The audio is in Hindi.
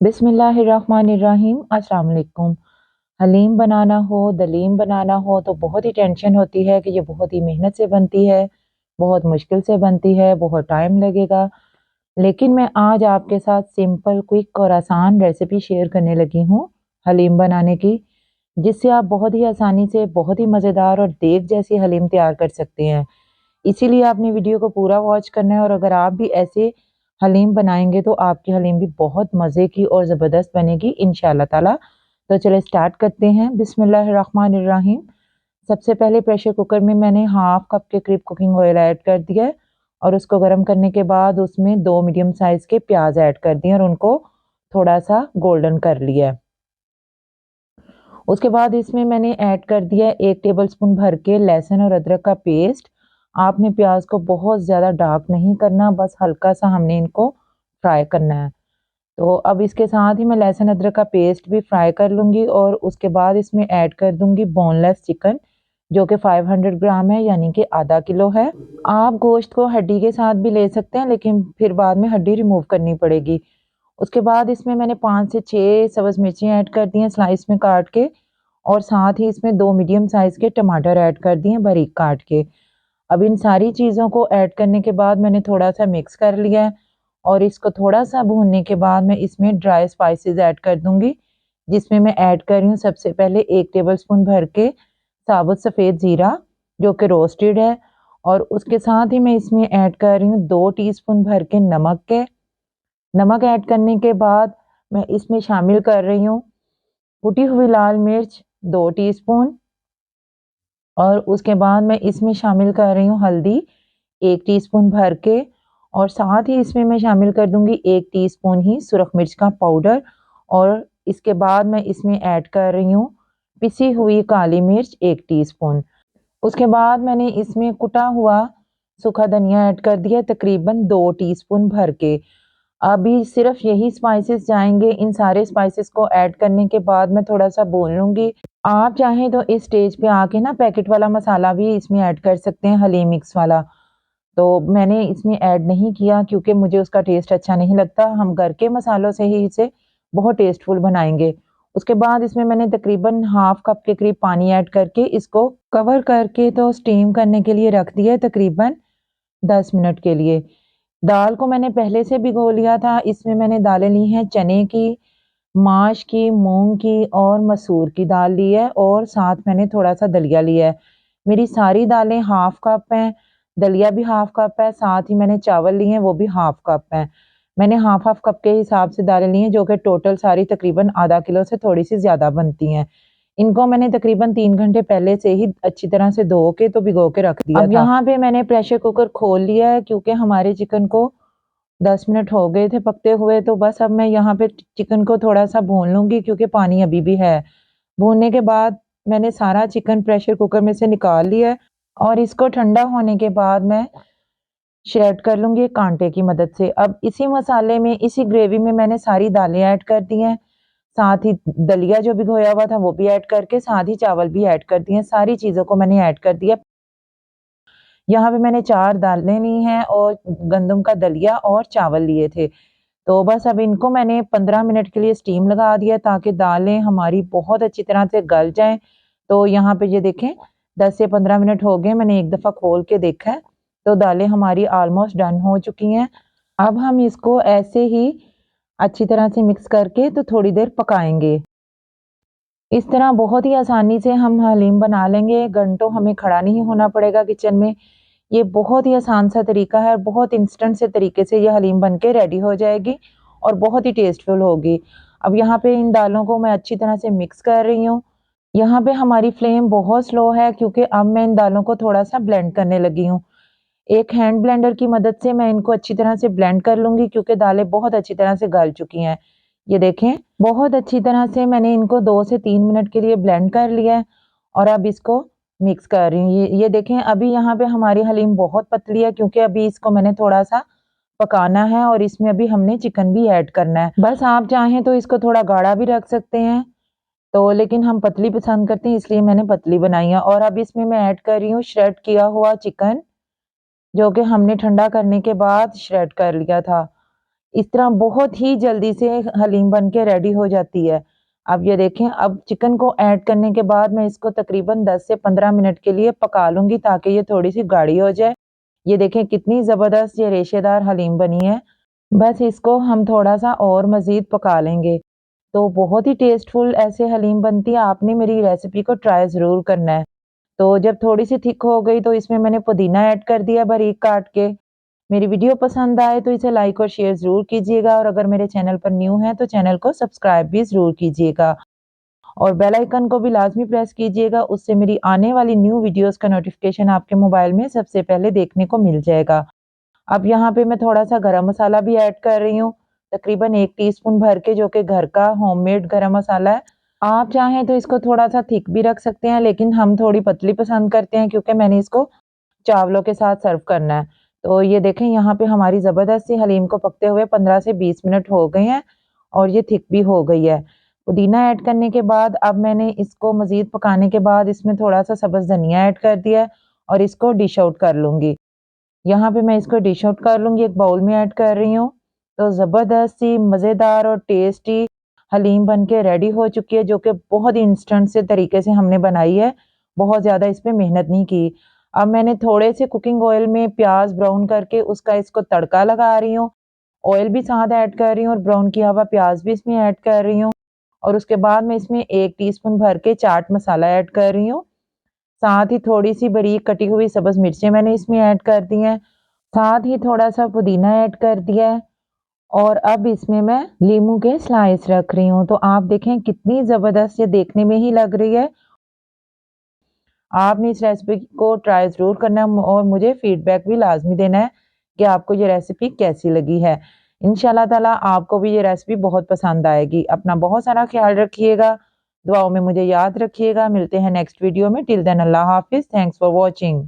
बिस्मिल्लाहिर्रहमानिर्रहीम। अस्सलाम वालेकुम। हलीम बनाना हो, दलीम बनाना हो तो बहुत ही टेंशन होती है कि ये बहुत ही मेहनत से बनती है, बहुत मुश्किल से बनती है, बहुत टाइम लगेगा। लेकिन मैं आज आपके साथ सिंपल, क्विक और आसान रेसिपी शेयर करने लगी हूँ हलीम बनाने की, जिससे आप बहुत ही आसानी से बहुत ही मज़ेदार और देग जैसी हलीम तैयार कर सकते हैं। इसीलिए आपने वीडियो को पूरा वॉच करना है और अगर आप भी ऐसे हलीम बनाएँगे तो आपकी हलीम भी बहुत मज़े की और ज़बरदस्त बनेगी इंशाअल्लाह ताला। तो चलिए स्टार्ट करते हैं। बिस्मिल्लाहिर्रहमानिर्रहीम। सबसे पहले प्रेशर कुकर में मैंने हाफ़ कप के करीब कुकिंग ऑयल ऐड कर दिया है और उसको गर्म करने के बाद उसमें 2 मीडियम साइज़ के प्याज़ ऐड कर दिए और उनको थोड़ा-सा गोल्डन कर लिया है। उसके बाद इसमें मैंने ऐड कर दिया 1 टेबलस्पून भर के लहसुन और अदरक का पेस्ट। आपने प्याज को बहुत ज़्यादा डार्क नहीं करना, बस हल्का-सा हमने इनको फ्राई करना है। तो अब इसके साथ ही मैं लहसुन अदरक का पेस्ट भी फ्राई कर लूँगी और उसके बाद इसमें ऐड कर दूँगी बोनलेस चिकन, जो कि 500 ग्राम है, यानी कि आधा किलो है। आप गोश्त को हड्डी के साथ भी ले सकते हैं, लेकिन फिर बाद में हड्डी रिमूव करनी पड़ेगी। उसके बाद इसमें मैंने 5 से 6 सब्ज़ मिर्चियाँ ऐड कर दी हैं स्लाइस में काट के और साथ ही इसमें 2 मीडियम साइज़ के टमाटर ऐड कर दिए हैं बारीक काट के। अब इन सारी चीज़ों को ऐड करने के बाद मैंने थोड़ा-सा मिक्स कर लिया है और इसको थोड़ा-सा भूनने के बाद मैं इसमें ड्राई स्पाइसेस ऐड कर दूँगी, जिसमें मैं ऐड कर रही हूँ सबसे पहले 1 टेबलस्पून भर के साबुत सफ़ेद ज़ीरा, जो कि रोस्टेड है, और उसके साथ ही मैं इसमें ऐड कर रही हूँ 2 टीस्पून भर के नमक ऐड करने के बाद मैं इसमें शामिल कर रही हूँ कुटी हुई लाल मिर्च 2 टीस्पून और उसके बाद मैं इसमें शामिल कर रही हूँ हल्दी 1 टीस्पून भर के और साथ ही इसमें मैं शामिल कर दूँगी 1 टीस्पून ही सुरख मिर्च का पाउडर और इसके बाद मैं इसमें ऐड कर रही हूँ पिसी हुई काली मिर्च 1 टीस्पून। उसके बाद मैंने इसमें कुटा हुआ सूखा धनिया ऐड कर दिया तकरीबन 2 टीस्पून भर के। अभी सिर्फ़ यही स्पाइसेस जाएँगे। इन सारे स्पाइसेस को ऐड करने के बाद मैं थोड़ा-सा भून लूँगी। आप चाहें तो इस स्टेज पे आके ना पैकेट वाला मसाला भी इसमें ऐड कर सकते हैं, हलीम मिक्स वाला। तो मैंने इसमें ऐड नहीं किया क्योंकि मुझे उसका टेस्ट अच्छा नहीं लगता। हम घर के मसालों से ही इसे बहुत टेस्टफुल बनाएँगे। उसके बाद इसमें मैंने तकरीबन हाफ़ कप के करीब पानी ऐड करके इसको कवर करके तो स्टीम करने के लिए रख दिया तकरीबन 10 मिनट के लिए। दाल को मैंने पहले से भिगो लिया था। इसमें मैंने दालें ली हैं चने की, माश की, मूँग की और मसूर की दाल ली है और साथ मैंने थोड़ा-सा दलिया लिया है। मेरी सारी दालें हाफ़ कप हैं, दलिया भी हाफ़ कप है, साथ ही मैंने चावल लिए हैं वो भी हाफ़ कप हैं। मैंने हाफ़-हाफ़ कप के हिसाब से दालें ली हैं, जो कि टोटल सारी तकरीबन आधा किलो से थोड़ी-सी ज़्यादा बनती हैं। इनको मैंने तकरीबन 3 घंटे पहले से ही अच्छी तरह से धो के तो भिगो के रख दिया था। अब यहाँ पे मैंने प्रेशर कुकर खोल लिया है क्योंकि हमारे चिकन को 10 मिनट हो गए थे पकते हुए, तो बस अब मैं यहाँ पे चिकन को थोड़ा-सा भून लूँगी क्योंकि पानी अभी भी है। भूनने के बाद मैंने सारा चिकन प्रेशर कुकर में से निकाल लिया है और इसको ठंडा होने के बाद मैं श्रेड कर लूँगी एक कांटे की मदद से। अब इसी मसाले में, इसी ग्रेवी में मैंने सारी दालें ऐड कर दी हैं, साथ ही दलिया जो भिगोया हुआ था वो भी ऐड करके, साथ ही चावल भी ऐड कर दिए हैं। सारी चीज़ों को मैंने ऐड कर दिया। यहाँ पे मैंने 4 दालें ली हैं और गंदम का दलिया और चावल लिए थे। तो बस अब इनको मैंने 15 मिनट के लिए स्टीम लगा दिया ताकि दालें हमारी बहुत अच्छी तरह से गल जाएँ। तो यहाँ पे ये देखें 10 से 15 मिनट हो गए, मैंने एक दफ़ा खोल के देखा है, तो दालें हमारी ऑलमोस्ट डन हो चुकी हैं। अब हम इसको ऐसे ही अच्छी तरह से मिक्स करके तो थोड़ी देर पकाएँगे। इस तरह बहुत ही आसानी से हम हलीम बना लेंगे, घंटों हमें खड़ा नहीं होना पड़ेगा किचन में। ये बहुत ही आसान सा तरीका है और बहुत इंस्टेंट से तरीके से ये हलीम बन के रेडी हो जाएगी और बहुत ही टेस्टफुल होगी। अब यहाँ पे इन दालों को मैं अच्छी तरह से मिक्स कर रही हूँ। यहाँ पे हमारी फ्लेम बहुत स्लो है क्योंकि अब मैं इन दालों को थोड़ा-सा ब्लेंड करने लगी हूँ। एक हैंड ब्लेंडर की मदद से मैं इनको अच्छी तरह से ब्लेंड कर लूँगी क्योंकि दालें बहुत अच्छी तरह से गल चुकी हैं। ये देखें, बहुत अच्छी तरह से मैंने इनको 2 से 3 मिनट के लिए ब्लेंड कर लिया है और अब इसको मिक्स कर रही हूँ। ये देखें, अभी यहाँ पे हमारी हलीम बहुत पतली है क्योंकि अभी इसको मैंने थोड़ा-सा पकाना है और इसमें अभी हमने चिकन भी ऐड करना है। बस आप चाहें तो इसको थोड़ा गाढ़ा भी रख सकते हैं, तो लेकिन हम पतली पसंद करते हैं इसलिए मैंने पतली बनाई है। और अब इसमें मैं ऐड कर रही हूँ श्रेड किया हुआ चिकन, जो कि हमने ठंडा करने के बाद श्रेड कर लिया था। इस तरह बहुत ही जल्दी से हलीम बन के रेडी हो जाती है। अब ये देखें, अब चिकन को ऐड करने के बाद मैं इसको तकरीबन 10 से 15 मिनट के लिए पका लूँगी ताकि ये थोड़ी-सी गाढ़ी हो जाए। ये देखें कितनी ज़बरदस्त ये रेशेदार हलीम बनी है। बस इसको हम थोड़ा-सा और मज़ीद पका लेंगे। तो बहुत ही टेस्टफुल ऐसे हलीम बनती है, आपने मेरी रेसिपी को ट्राई ज़रूर करना है। तो जब थोड़ी-सी थिक हो गई तो इसमें मैंने पुदीना ऐड कर दिया बारीक काट के। मेरी वीडियो पसंद आए तो इसे लाइक और शेयर ज़रूर कीजिएगा और अगर मेरे चैनल पर न्यू हैं तो चैनल को सब्सक्राइब भी ज़रूर कीजिएगा और बेल आइकन को भी लाज़मी प्रेस कीजिएगा, उससे मेरी आने वाली न्यू वीडियोज़ का नोटिफ़िकेशन आपके मोबाइल में सबसे पहले देखने को मिल जाएगा। अब यहाँ पे मैं थोड़ा-सा गरम मसाला भी ऐड कर रही हूँ, तकरीबन 1 टीस्पून भर के, जो कि घर का होममेड गरम मसाला है। आप चाहें तो इसको थोड़ा-सा थिक भी रख सकते हैं, लेकिन हम थोड़ी पतली पसंद करते हैं क्योंकि मैंने इसको चावलों के साथ सर्व करना है। तो ये देखें, यहाँ पे हमारी ज़बरदस्त सी हलीम को पकते हुए 15 से 20 मिनट हो गए हैं और ये थिक भी हो गई है। पुदीना ऐड करने के बाद अब मैंने इसको मज़ीद पकाने के बाद इसमें थोड़ा-सा सब्ज़ धनिया ऐड कर दिया है और इसको डिश आउट कर लूँगी। यहाँ पे मैं इसको डिश आउट कर लूँगी, एक बाउल में ऐड कर रही हूँ। तो ज़बरदस्त सी मज़ेदार और टेस्टी हलीम बन के रेडी हो चुकी है, जो कि बहुत ही इंस्टेंट से तरीके से हमने बनाई है। बहुत ज़्यादा इस पे मेहनत नहीं की। अब मैंने थोड़े से कुकिंग ऑयल में प्याज़ ब्राउन करके उसका इसको तड़का लगा रही हूँ। ऑयल भी साथ ऐड कर रही हूँ और ब्राउन किया हुआ प्याज़ भी इसमें ऐड कर रही हूँ और उसके बाद मैं इसमें 1 टीस्पून भर के चाट मसाला ऐड कर रही हूँ। साथ ही थोड़ी-सी बारीक कटी हुई सब्ज़ मिर्चें मैंने इसमें ऐड कर दी हैं। साथ ही थोड़ा-सा पुदीना ऐड कर दिया है और अब इसमें मैं लीमू के स्लाइस रख रही हूँ। तो आप देखें कितनी ज़बरदस्त ये देखने में ही लग रही है। आपने इस रेसिपी को ट्राई ज़रूर करना है और मुझे फीडबैक भी लाज़मी देना है कि आपको ये रेसिपी कैसी लगी है। इंशाल्लाह ताला आपको भी ये रेसिपी बहुत पसंद आएगी। अपना बहुत सारा ख़्याल रखिएगा, दुआओं में मुझे याद रखिएगा। मिलते हैं नेक्स्ट वीडियो में। टिल देन अल्लाह हाफ़िज़। Thanks for watching.